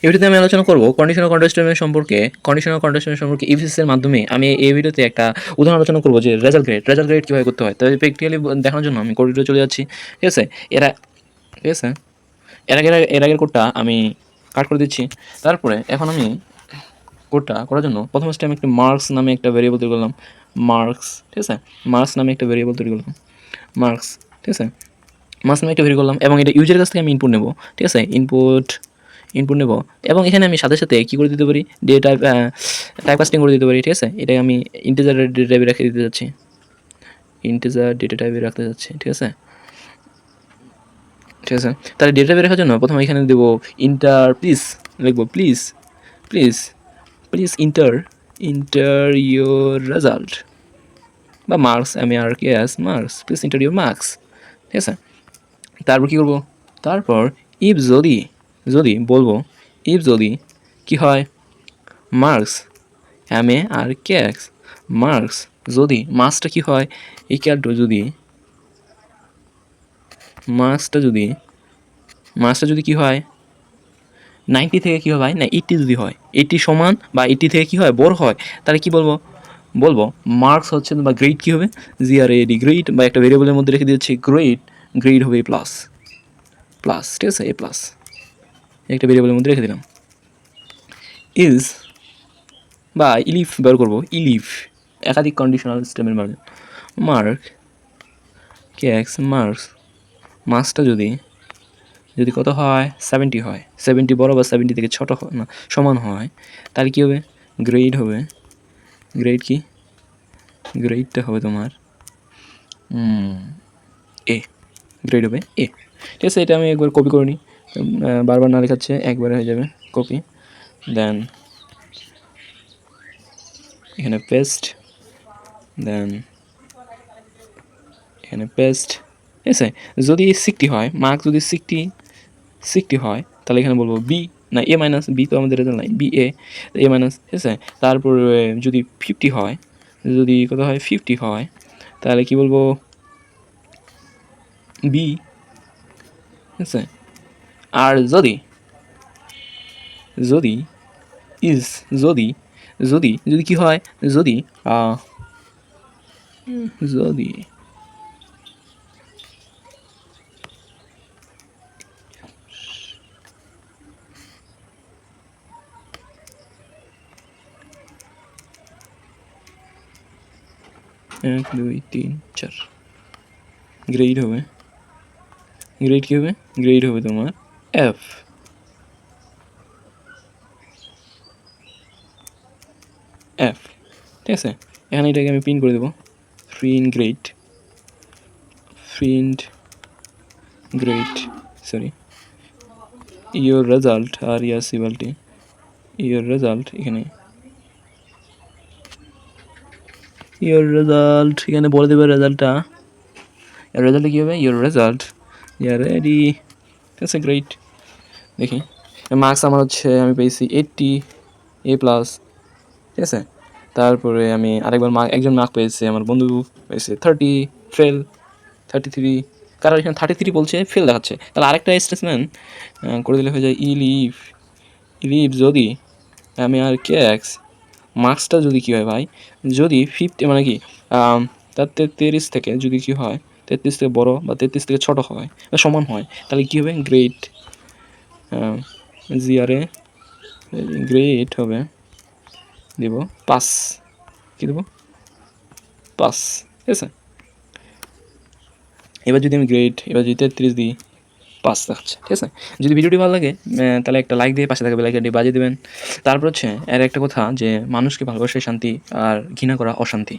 এই ভিডিওতে আমি আলোচনা করব কন্ডিশনাল কন্ট্রাস্টের সম্পর্কে ইফ এর মাধ্যমে আমি এই ভিডিওতে একটা উদাহরণ আলোচনা করব যে রেজাল্ট গ্রেড কীভাবে করতে হয়। তবে প্র্যাকটিক্যালি দেখানোর জন্য আমি কোডে চলে যাচ্ছি। ঠিক আছে, ঠিক আছে, এর আগের কোডটা আমি কাট করে দিচ্ছি। তারপরে এখন আমি কোডটা করার জন্য প্রথম স্টেপ আমি একটা মার্কস নামে একটা ভেরিয়েবল তৈরি করলাম। ঠিক আছে, মার্কস নামে একটা ভেরিয়েবল তৈরি করলাম। ঠিক আছে, মার্কস নামে একটা ভেরি করলাম এবং এটা ইউজারের কাছ থেকে আমি ইনপুট নেব। ঠিক আছে, ইনপুট নেব এবং এখানে আমি সাথে সাথে কী করে দিতে পারি, ডেটা টাইপ কাস্টিং করে দিতে পারি। ঠিক আছে, এটা আমি ইন্টিজার ডেটা টাইপে রেখে দিতে যাচ্ছি, রাখতে যাচ্ছি। ঠিক আছে, তাহলে ডেটা টাইপে রাখার জন্য প্রথমে এখানে দেবো ইন্টার, লিখবো প্লিজ ইন্টার ইউর রেজাল্ট বা marks, marks, please inter your marks. ঠিক আছে, তারপর কী করবো, তারপর ইফ যদি বলবো, ইফ যদি কী হয়, মার্কস মার্কস যদি মার্কসটা কী হয় ইকুয়াল টু, যদি মার্কসটা যদি কী হয় 90 থেকে কী হয় ভাই না 80 যদি হয়, 80 সমান বা 80 থেকে কী হয় বড় হয়, তাহলে কী বলবো মার্কস হচ্ছে বা গ্রেড কী হবে, GRAD, গ্রেড, বা একটা ভেরিয়েবলের মধ্যে রেখে দিচ্ছি গ্রেড হবে প্লাস। ঠিক আছে, A+, একটা ভেরিয়েবলের মধ্যে রেখে দিলাম। ইজ বা ইলিফ ব্যবহার করবো, একাধিক কন্ডিশনাল সিস্টেমের মানে মার্কসটা যদি কত হয় 70 হয়, 70 বড় বা 70 থেকে ছোট হয় না সমান হয়, তাহলে কী হবে, গ্রেডটা হবে তোমার A, গ্রেড হবে A। ঠিক আছে, এটা আমি একবার কপি করে নিই, বারবার না লেখাচ্ছে, একবারে হয়ে যাবে কপি, দেন এখানে পেস্ট, দেন এখানে পেস্ট। ঠিক আছে, যদি 60 হয়, মার্কস যদি 60 হয়, তাহলে এখানে বলবো B না A মাইনাস, B তো আমাদের রেজাল্ট নাই, BA, A মাইনাস। ঠিক আছে, তারপরে যদি 50 হয়, যদি কত হয় 50 হয়, তাহলে কি বলবো B। ঠিক আছে, আর যদি কি হয়, যদি 1 2 3 4 গ্রেড কী হবে, গ্রেড হবে তোমার F। ঠিক আছে, এখানে এটাকে আমি প্রিন্ট করে দেবো, print grade sorry your result, আর ইয়াসিবালটি ইয়োর রেজাল্ট, এখানে এখানে বলে দেবে রেজাল্টটা কী হবে, ইয়োর রেজাল্ট রেডি। ঠিক আছে, গ্রেট। দেখি মার্কস আমার হচ্ছে আমি পেয়েছি 80, A+। ঠিক আছে, তারপরে আমি আরেকবার একজন মার্ক পেয়েছে, আমার বন্ধু পেয়েছে 30, ফেল 33, কারণ এখানে 33 বলছে, ফেল দেখাচ্ছে, তাহলে আরেকটা স্টেটমেন্ট করে দিলে হয়ে যায় ইলিফ যদি আমি আর মার্কসটা যদি কী হয় ভাই, যদি 50 মানে কি তার 33 থেকে যদি কী হয় 33 থেকে বড় বা 33 থেকে ছোট হয় বা সমান হয়, তাহলে কী হবে, গ্রেড গ্রেড হবে দেব 5, কী দেবো 5। ঠিক আছে, এবার যদি আমি এবার যদি 33 দিই 5 দেখাচ্ছে। ঠিক আছে, যদি ভিডিওটি ভালো লাগে তাহলে একটা লাইক দিয়ে পাশে থাকা বেল আইকনটি বাজিয়ে দেবেন। তারপর হচ্ছে এর একটা কথা যে মানুষকে ভালোবাসায় শান্তি আর ঘৃণা করা অশান্তি।